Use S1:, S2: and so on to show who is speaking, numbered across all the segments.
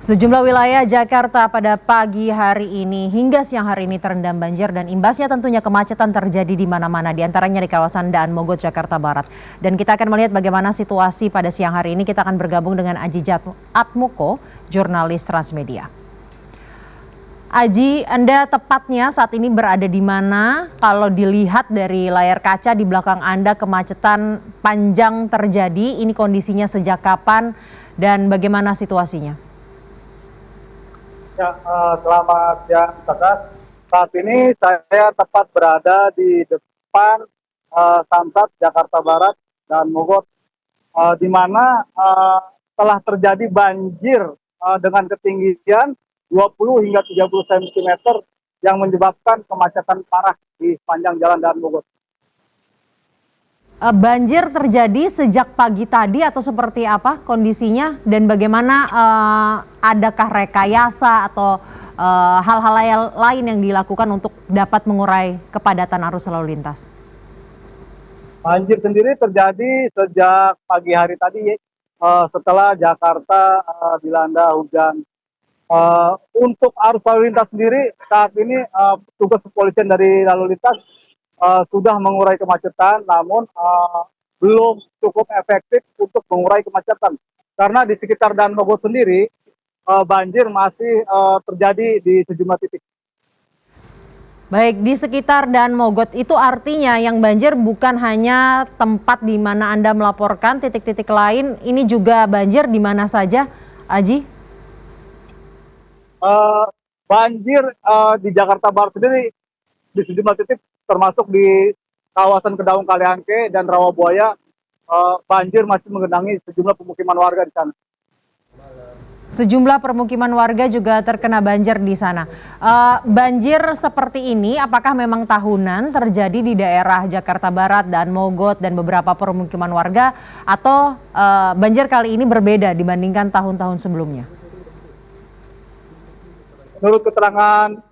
S1: Sejumlah wilayah Jakarta pada pagi hari ini hingga siang hari ini terendam banjir dan imbasnya tentunya kemacetan terjadi di mana-mana, di antaranya di kawasan Daan Mogot, Jakarta Barat. Dan kita akan melihat bagaimana situasi pada siang hari ini. Kita akan bergabung dengan Aji Atmoko, jurnalis Transmedia. Aji, Anda tepatnya saat ini berada di mana? Kalau dilihat dari layar kaca di belakang Anda, kemacetan panjang terjadi. Ini kondisinya sejak kapan dan bagaimana situasinya?
S2: Ya, selamat siang, Sakas. Saat ini saya tepat berada di depan Samsat, Jakarta Barat dan Mogot, di mana telah terjadi banjir dengan ketinggian 20 hingga 30 cm yang menyebabkan kemacetan parah di sepanjang jalan Daan Mogot.
S1: Banjir terjadi sejak pagi tadi atau seperti apa kondisinya dan bagaimana adakah rekayasa atau hal-hal lain yang dilakukan untuk dapat mengurai kepadatan arus lalu lintas?
S2: Banjir sendiri terjadi sejak pagi hari tadi setelah Jakarta dilanda hujan. Untuk arus lalu lintas sendiri saat ini petugas kepolisian dari lalu lintas sudah mengurai kemacetan, namun belum cukup efektif untuk mengurai kemacetan. Karena di sekitar Daan Mogot sendiri banjir masih terjadi di sejumlah titik.
S1: Baik, di sekitar Daan Mogot itu artinya yang banjir bukan hanya tempat di mana Anda melaporkan, titik-titik lain, ini juga banjir di mana saja, Aji?
S2: Banjir di Jakarta Barat sendiri di sejumlah titik termasuk di kawasan Kedaung Kaliangke dan Rawabuaya, banjir masih menggenangi sejumlah pemukiman warga di sana.
S1: Sejumlah permukiman warga juga terkena banjir di sana. Banjir seperti ini apakah memang tahunan terjadi di daerah Jakarta Barat dan Mogot dan beberapa permukiman warga, atau banjir kali ini berbeda dibandingkan tahun-tahun sebelumnya?
S2: Menurut keterangan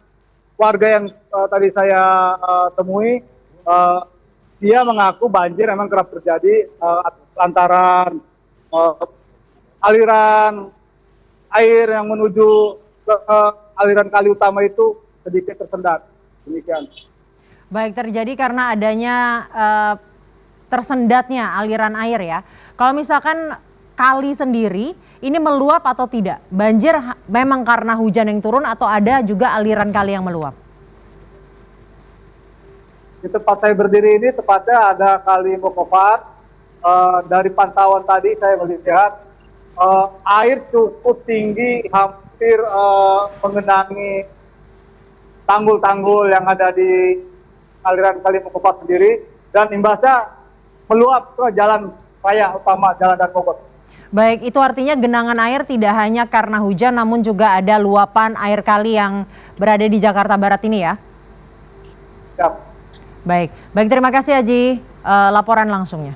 S2: warga yang tadi saya temui, dia mengaku banjir memang kerap terjadi lantaran aliran air yang menuju ke aliran kali utama itu sedikit tersendat. Demikian.
S1: Baik, terjadi karena adanya tersendatnya aliran air ya. Kalau misalkan kali sendiri ini meluap atau tidak? Banjir memang karena hujan yang turun atau ada juga aliran kali yang meluap?
S2: Di tempat saya berdiri ini tepatnya ada kali Mokofat. Dari pantauan tadi saya melihat air cukup tinggi, hampir mengenangi tanggul-tanggul yang ada di aliran kali Mokofat sendiri, dan imbasnya meluap ke jalan raya utama Jalan Daan Mogot.
S1: Baik, itu artinya genangan air tidak hanya karena hujan, namun juga ada luapan air kali yang berada di Jakarta Barat ini ya?
S2: Siap.
S1: Baik, terima kasih Haji laporan langsungnya.